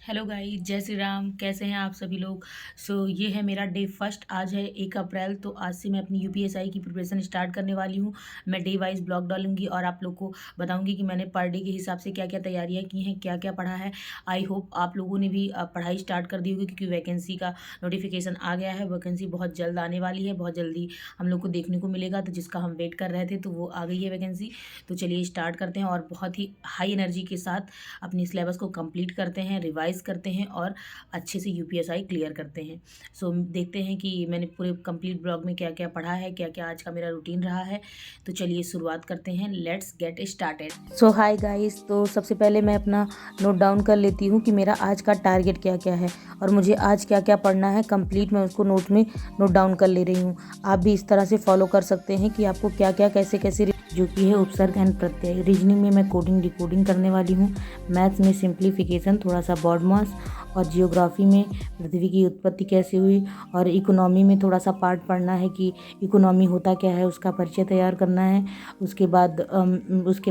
Hello guys, जय श्री राम। कैसे हैं आप सभी लोग। ये है मेरा डे फर्स्ट। आज है 1 अप्रैल। तो आज से मैं अपनी यूपीएसआई की प्रिपरेशन स्टार्ट करने वाली हूँ। मैं डे वाइज ब्लॉग डालूंगी और आप लोग को बताऊंगी कि मैंने पर डे के हिसाब से क्या क्या तैयारियां की हैं, क्या क्या पढ़ा है। आई होप आप लोगों ने भी पढ़ाई स्टार्ट कर दी होगी, क्योंकि वैकेंसी का नोटिफिकेशन आ गया है। वैकेंसी बहुत जल्द आने वाली है, बहुत जल्दी हम लोग को देखने को मिलेगा। तो जिसका हम वेट कर रहे थे, तो वो आ गई है वैकेंसी। तो चलिए स्टार्ट करते हैं और बहुत ही हाई एनर्जी के साथ अपनी सिलेबस को कंप्लीट करते हैं, रिवाइज करते हैं और अच्छे से यूपीएसआई क्लियर करते हैं। देखते हैं कि मैंने पूरे कंप्लीट ब्लॉग में क्या क्या पढ़ा है, क्या क्या आज का मेरा रूटीन रहा है। तो चलिए शुरुआत करते हैं। Let's get started. Hi guys, तो सबसे पहले मैं अपना नोट डाउन कर लेती हूँ कि मेरा आज का टारगेट क्या क्या है और मुझे आज क्या क्या पढ़ना है। कंप्लीट मैं उसको नोट में नोट डाउन कर ले रही हूँ। आप भी इस तरह से फॉलो कर सकते हैं कि आपको क्या क्या कैसे कैसे, जो कि है उपसर्ग एंड प्रत्यय। रीजनिंग में मैं कोडिंग डिकोडिंग करने वाली हूँ। मैथ्स में सिंप्लीफिकेशन, थोड़ा सा बॉड मास, और जियोग्राफी में पृथ्वी की उत्पत्ति कैसे हुई, और इकोनॉमी में थोड़ा सा पार्ट पढ़ना है कि इकोनॉमी होता क्या है, उसका परिचय तैयार करना है। उसके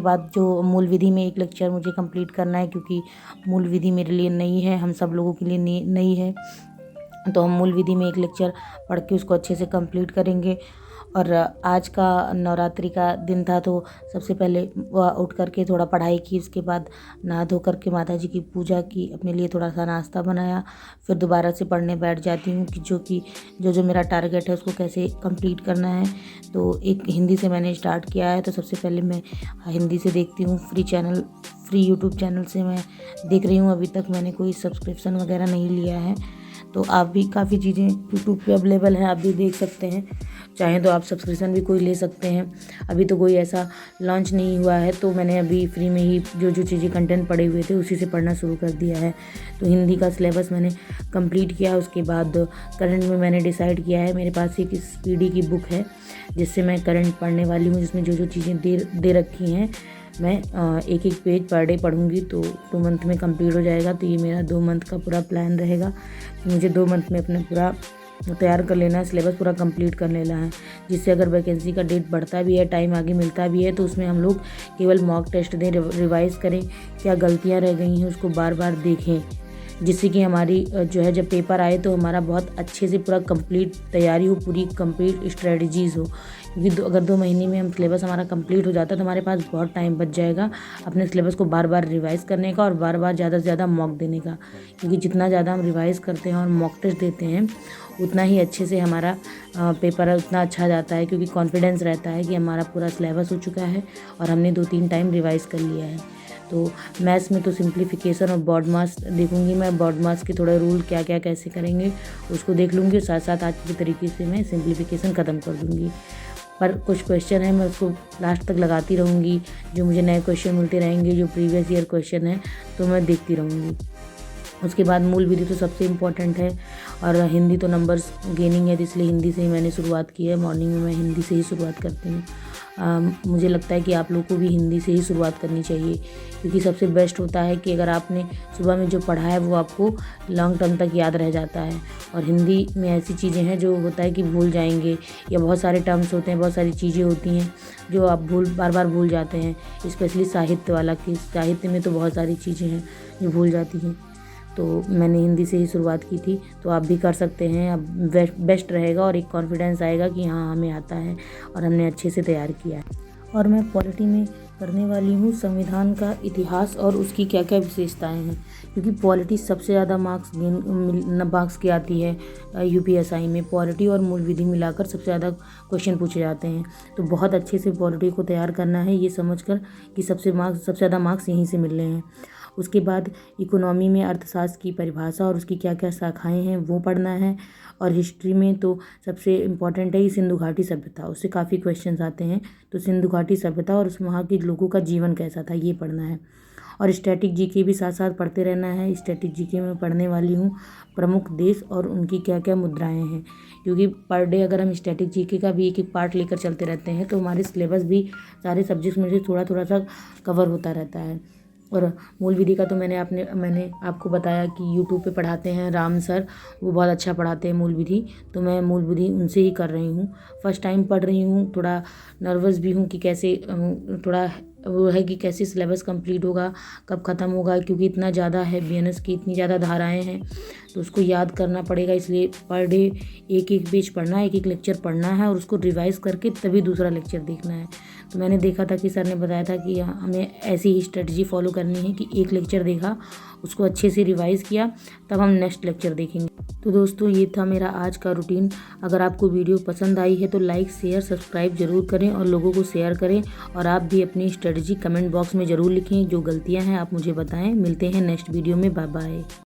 बाद जो मूल विधि में एक लेक्चर मुझे कंप्लीट करना है, क्योंकि मूल विधि मेरे लिए नई है, हम सब लोगों के लिए नई है। तो हम मूल विधि में एक लेक्चर पढ़ के उसको अच्छे से कंप्लीट करेंगे। और आज का नवरात्रि का दिन था, तो सबसे पहले उठ करके थोड़ा पढ़ाई की। उसके बाद नहा धो करके माता जी की पूजा की, अपने लिए थोड़ा सा नाश्ता बनाया। फिर दोबारा से पढ़ने बैठ जाती हूँ कि जो मेरा टारगेट है उसको कैसे कंप्लीट करना है। तो एक हिंदी से मैंने स्टार्ट किया है। तो सबसे पहले मैं हिंदी से देखती हूँ। फ्री यूट्यूब चैनल से मैं देख रही हूँ। अभी तक मैंने कोई सब्सक्रिप्शन वगैरह नहीं लिया है। तो आप भी काफ़ी चीज़ें यूट्यूब पे अवेलेबल हैं, आप भी देख सकते हैं। चाहें तो आप सब्सक्रिप्शन भी कोई ले सकते हैं। अभी तो कोई ऐसा लॉन्च नहीं हुआ है, तो मैंने अभी फ्री में ही जो जो चीज़ें कंटेंट पढ़े हुए थे उसी से पढ़ना शुरू कर दिया है। तो हिंदी का सिलेबस मैंने कंप्लीट किया। उसके बाद करंट में मैंने डिसाइड किया है, मेरे पास एक स्पीडी की बुक है जिससे मैं करंट पढ़ने वाली हूँ, जिसमें जो जो चीज़ें दे रखी हैं मैं एक एक पेज पर डे पढ़ूंगी। तो 2 मंथ में कंप्लीट हो जाएगा। तो ये मेरा 2 मंथ का पूरा प्लान रहेगा कि मुझे 2 मंथ में अपना पूरा तैयार कर लेना है, सिलेबस पूरा कंप्लीट कर लेना है। जिससे अगर वैकेंसी का डेट बढ़ता भी है, टाइम आगे मिलता भी है, तो उसमें हम लोग केवल मॉक टेस्ट दें, रिवाइज़ करें, क्या गलतियाँ रह गई हैं उसको बार बार देखें, जिससे कि हमारी जो है जब पेपर आए तो हमारा बहुत अच्छे से पूरा कंप्लीट तैयारी हो, पूरी कंप्लीट स्ट्रेटजीज़ हो। क्योंकि अगर 2 महीने में हम सिलेबस हमारा कंप्लीट हो जाता है तो हमारे पास बहुत टाइम बच जाएगा अपने सिलेबस को बार बार रिवाइज़ करने का और बार बार ज़्यादा से ज़्यादा मॉक देने का। क्योंकि जितना ज़्यादा हम रिवाइज़ करते हैं और मॉक टेस्ट देते हैं, उतना ही अच्छे से हमारा पेपर उतना अच्छा जाता है, क्योंकि कॉन्फिडेंस रहता है कि हमारा पूरा सिलेबस हो चुका है और हमने 2-3 टाइम रिवाइज़ कर लिया है। तो मैथ्स में तो सिंप्लीफिकेशन और बॉड मास देखूंगी मैं। बॉड मास के थोड़े रूल क्या क्या कैसे करेंगे उसको देख लूँगी, साथ साथ आज के तरीके से मैं सिंप्लीफिकेशन ख़त्म कर दूँगी। पर कुछ क्वेश्चन है मैं उसको लास्ट तक लगाती रहूँगी। जो मुझे नए क्वेश्चन मिलते रहेंगे, जो प्रीवियस ईयर क्वेश्चन है, तो मैं देखती रहूँगी। उसके बाद मूल विधि तो सबसे इम्पोर्टेंट है, और हिंदी तो नंबर्स गेनिंग है, तो इसलिए हिंदी से ही मैंने शुरुआत की है। मॉर्निंग में मैं हिंदी से ही शुरुआत करती हूँ। मुझे लगता है कि आप लोग को भी हिंदी से ही शुरुआत करनी चाहिए, क्योंकि सबसे बेस्ट होता है कि अगर आपने सुबह में जो पढ़ा है वो आपको लॉन्ग टर्म तक याद रह जाता है। और हिंदी में ऐसी चीज़ें हैं जो होता है कि भूल जाएंगे, या बहुत सारे टर्म्स होते हैं, बहुत सारी चीज़ें होती हैं जो आप बार बार भूल जाते हैं। स्पेशली साहित्य वाला केस, साहित्य में तो बहुत सारी चीज़ें हैं जो भूल जाती हैं। तो मैंने हिंदी से ही शुरुआत की थी, तो आप भी कर सकते हैं। अब बेस्ट रहेगा और एक कॉन्फिडेंस आएगा कि हाँ हमें आता है और हमने अच्छे से तैयार किया है। और मैं पॉलिटी में करने वाली हूँ संविधान का इतिहास और उसकी क्या क्या विशेषताएं हैं, क्योंकि पॉलिटी सबसे ज़्यादा मार्क्स की आती है यूपीएसआई में। पॉलिटी और मूल विधि मिलाकर सबसे ज़्यादा क्वेश्चन पूछे जाते हैं। तो बहुत अच्छे से पॉलिटी को तैयार करना है, ये समझकर कि सबसे ज़्यादा मार्क्स यहीं से मिल रहे हैं। उसके बाद इकोनॉमी में अर्थशास्त्र की परिभाषा और उसकी क्या क्या शाखाएं हैं वो पढ़ना है। और हिस्ट्री में तो सबसे इम्पॉर्टेंट है ये सिंधु घाटी सभ्यता, उससे काफ़ी क्वेश्चंस आते हैं। तो सिंधु घाटी सभ्यता और उस वहाँ के लोगों का जीवन कैसा था, ये पढ़ना है। और स्टैटिक जीके भी साथ साथ पढ़ते रहना है। स्टैटिक जीके में पढ़ने वाली हूँ प्रमुख देश और उनकी क्या क्या मुद्राएं हैं, क्योंकि पर डे अगर हम स्टैटिक जीके का भी एक एक पार्ट लेकर चलते रहते हैं तो हमारे सिलेबस भी सारे सब्जेक्ट्स में से थोड़ा थोड़ा सा कवर होता रहता है। और मूल विधि का तो मैंने आपको बताया कि यूट्यूब पे पढ़ाते हैं राम सर, वो बहुत अच्छा पढ़ाते हैं मूल विधि। तो मैं मूल विधि उनसे ही कर रही हूँ। फर्स्ट टाइम पढ़ रही हूँ, थोड़ा नर्वस भी हूँ कि कैसे थोड़ा वो है कि कैसे सिलेबस कंप्लीट होगा, कब ख़त्म होगा, क्योंकि इतना ज़्यादा है बीएनएस की, इतनी ज़्यादा धाराएं हैं तो उसको याद करना पड़ेगा। इसलिए पर डे एक एक पेज पढ़ना है, एक एक लेक्चर पढ़ना है और उसको रिवाइज़ करके तभी दूसरा लेक्चर देखना है। तो मैंने देखा था कि सर ने बताया था कि हमें ऐसी ही स्ट्रेटजी फॉलो करनी है कि एक लेक्चर देखा, उसको अच्छे से रिवाइज़ किया, तब हम नेक्स्ट लेक्चर देखेंगे। तो दोस्तों ये था मेरा आज का रूटीन। अगर आपको वीडियो पसंद आई है तो लाइक शेयर सब्सक्राइब ज़रूर करें और लोगों को शेयर करें। और आप भी अपनी स्ट्रेटजी कमेंट बॉक्स में ज़रूर लिखें, जो गलतियां हैं आप मुझे बताएं। मिलते हैं नेक्स्ट वीडियो में, बाय बाय।